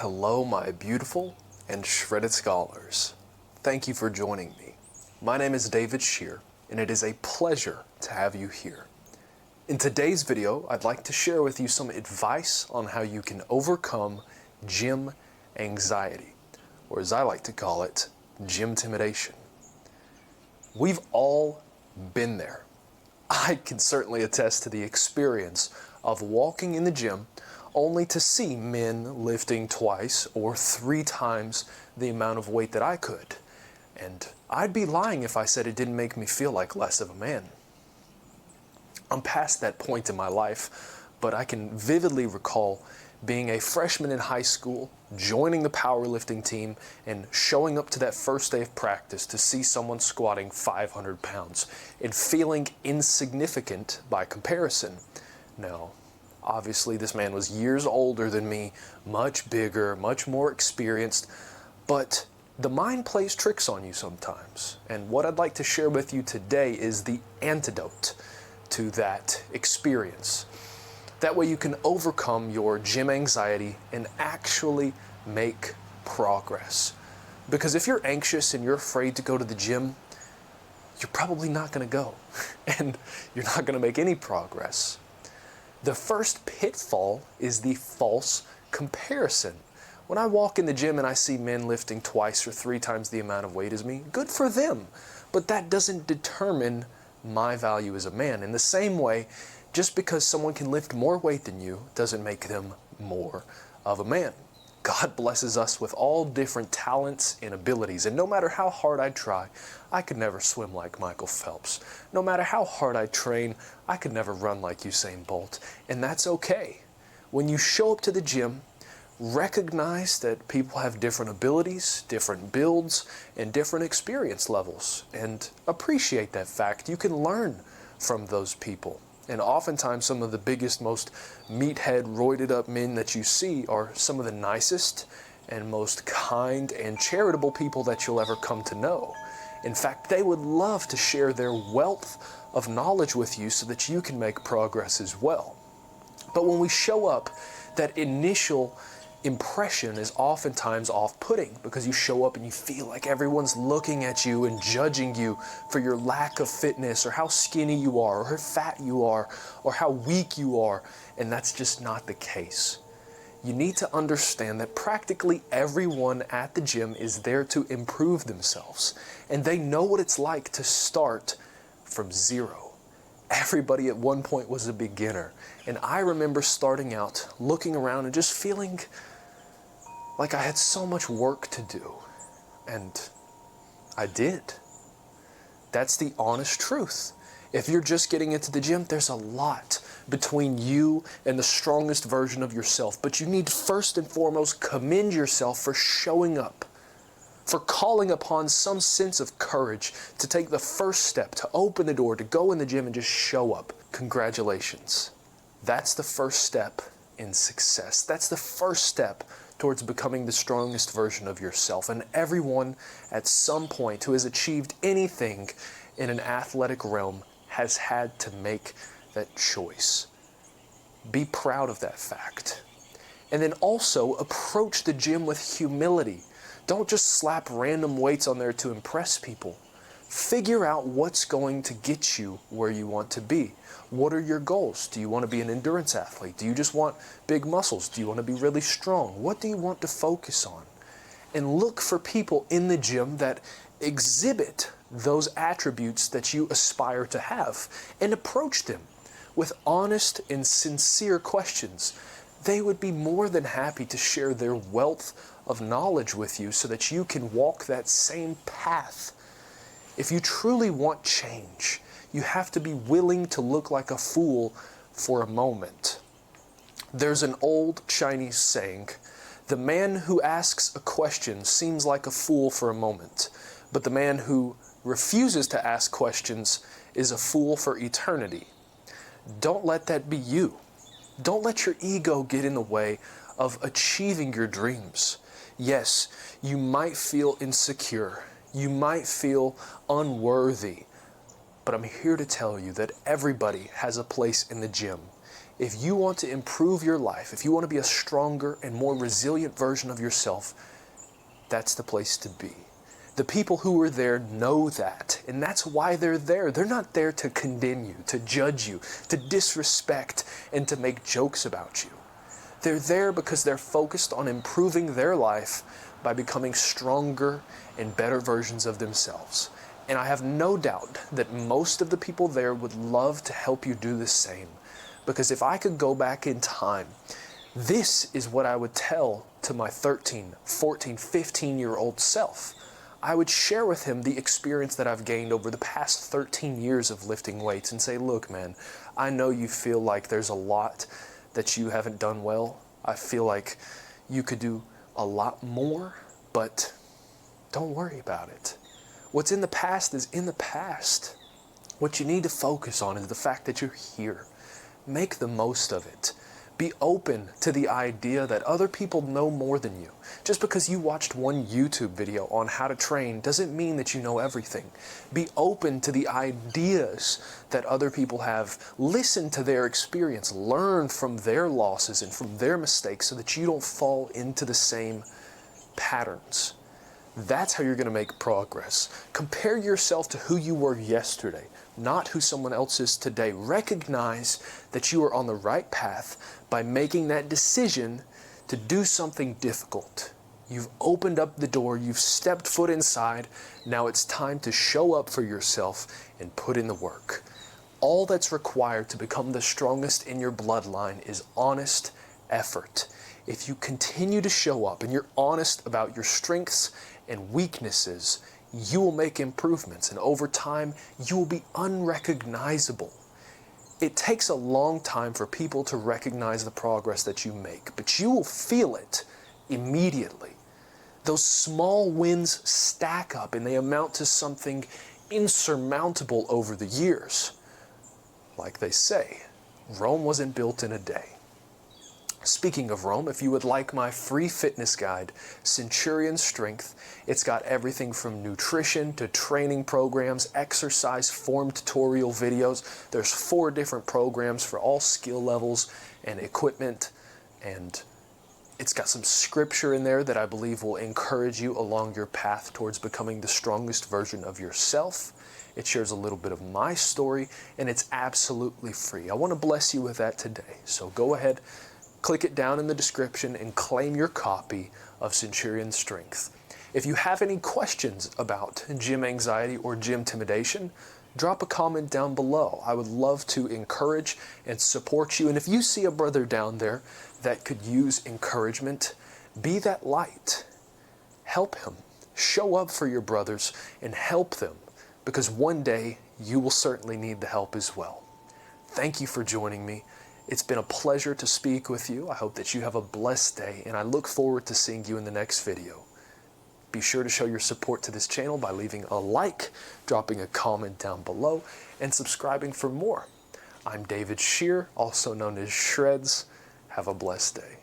Hello, my beautiful and shredded scholars. Thank you for joining me. My name is David Shear, and it is a pleasure to have you here. In today's video, I'd like to share with you some advice on how you can overcome gym anxiety, or as I like to call it, gym intimidation. We've all been there. I can certainly attest to the experience of walking in the gym only to see men lifting twice or 3 times the amount of weight that I could. And I'd be lying if I said it didn't make me feel like less of a man. I'm past that point in my life, but I can vividly recall being a freshman in high school, joining the powerlifting team, and showing up to that first day of practice to see someone squatting 500 pounds and feeling insignificant by comparison. Now, obviously, this man was years older than me, much bigger, much more experienced, but the mind plays tricks on you sometimes. And what I'd like to share with you today is the antidote to that experience. That way you can overcome your gym anxiety and actually make progress. Because if you're anxious and you're afraid to go to the gym, you're probably not going to go, and you're not going to make any progress. The first pitfall is the false comparison. When I walk in the gym and I see men lifting 2 or 3 times the amount of weight as me, good for them. But that doesn't determine my value as a man. In the same way, just because someone can lift more weight than you doesn't make them more of a man. God blesses us with all different talents and abilities, and no matter how hard I try, I could never swim like Michael Phelps. No matter how hard I train, I could never run like Usain Bolt, and that's okay. When you show up to the gym, recognize that people have different abilities, different builds, and different experience levels, and appreciate that fact. You can learn from those people. And oftentimes some of the biggest, most meathead, roided up men that you see are some of the nicest and most kind and charitable people that you'll ever come to know. In fact, they would love to share their wealth of knowledge with you so that you can make progress as well. But when we show up, that initial impression is oftentimes off-putting because you show up and you feel like everyone's looking at you and judging you for your lack of fitness, or how skinny you are, or how fat you are, or how weak you are, and that's just not the case. You need to understand that practically everyone at the gym is there to improve themselves, and they know what it's like to start from zero. Everybody at one point was a beginner, and I remember starting out looking around and just feeling like I had so much work to do, and I did. That's the honest truth. If you're just getting into the gym, there's a lot between you and the strongest version of yourself, but you need first and foremost commend yourself for showing up, for calling upon some sense of courage to take the first step, to open the door, to go in the gym and just show up. Congratulations. That's the first step in success. That's the first step towards becoming the strongest version of yourself. And everyone at some point who has achieved anything in an athletic realm has had to make that choice. Be proud of that fact. And then also approach the gym with humility. Don't just slap random weights on there to impress people. Figure out what's going to get you where you want to be. What are your goals? Do you want to be an endurance athlete? Do you just want big muscles? Do you want to be really strong? What do you want to focus on? And look for people in the gym that exhibit those attributes that you aspire to have, and approach them with honest and sincere questions. They would be more than happy to share their wealth of knowledge with you so that you can walk that same path. If you truly want change, you have to be willing to look like a fool for a moment. There's an old Chinese saying, "The man who asks a question seems like a fool for a moment, but the man who refuses to ask questions is a fool for eternity." Don't let that be you. Don't let your ego get in the way of achieving your dreams. Yes, you might feel insecure. You might feel unworthy. But I'm here to tell you that everybody has a place in the gym. If you want to improve your life, if you want to be a stronger and more resilient version of yourself, that's the place to be. The people who are there know that, and that's why they're there. They're not there to condemn you, to judge you, to disrespect, and to make jokes about you. They're there because they're focused on improving their life by becoming stronger and better versions of themselves. And I have no doubt that most of the people there would love to help you do the same. Because if I could go back in time, this is what I would tell to my 13, 14, 15-year-old self. I would share with him the experience that I've gained over the past 13 years of lifting weights and say, look, man, I know you feel like there's a lot that you haven't done well. I feel like you could do a lot more, but don't worry about it. What's in the past is in the past. What you need to focus on is the fact that you're here. Make the most of it. Be open to the idea that other people know more than you. Just because you watched one YouTube video on how to train doesn't mean that you know everything. Be open to the ideas that other people have. Listen to their experience. Learn from their losses and from their mistakes so that you don't fall into the same patterns. That's how you're going to make progress. Compare yourself to who you were yesterday, not who someone else is today. Recognize that you are on the right path by making that decision to do something difficult. You've opened up the door, you've stepped foot inside. Now it's time to show up for yourself and put in the work. All that's required to become the strongest in your bloodline is honest effort. If you continue to show up and you're honest about your strengths and weaknesses, you will make improvements, and over time, you will be unrecognizable. It takes a long time for people to recognize the progress that you make, but you will feel it immediately. Those small wins stack up and they amount to something insurmountable over the years. Like they say, Rome wasn't built in a day. Speaking of Rome, if you would like my free fitness guide, Centurion Strength, it's got everything from nutrition to training programs, exercise form tutorial videos. There's 4 different programs for all skill levels and equipment, and it's got some scripture in there that I believe will encourage you along your path towards becoming the strongest version of yourself. It shares a little bit of my story, and it's absolutely free. I want to bless you with that today, so go ahead, click it down in the description and claim your copy of Centurion Strength. If you have any questions about gym anxiety or gym intimidation, drop a comment down below. I would love to encourage and support you. And if you see a brother down there that could use encouragement, be that light. Help him. Show up for your brothers and help them, because one day you will certainly need the help as well. Thank you for joining me. It's been a pleasure to speak with you. I hope that you have a blessed day, and I look forward to seeing you in the next video. Be sure to show your support to this channel by leaving a like, dropping a comment down below, and subscribing for more. I'm David Shear, also known as Shreds. Have a blessed day.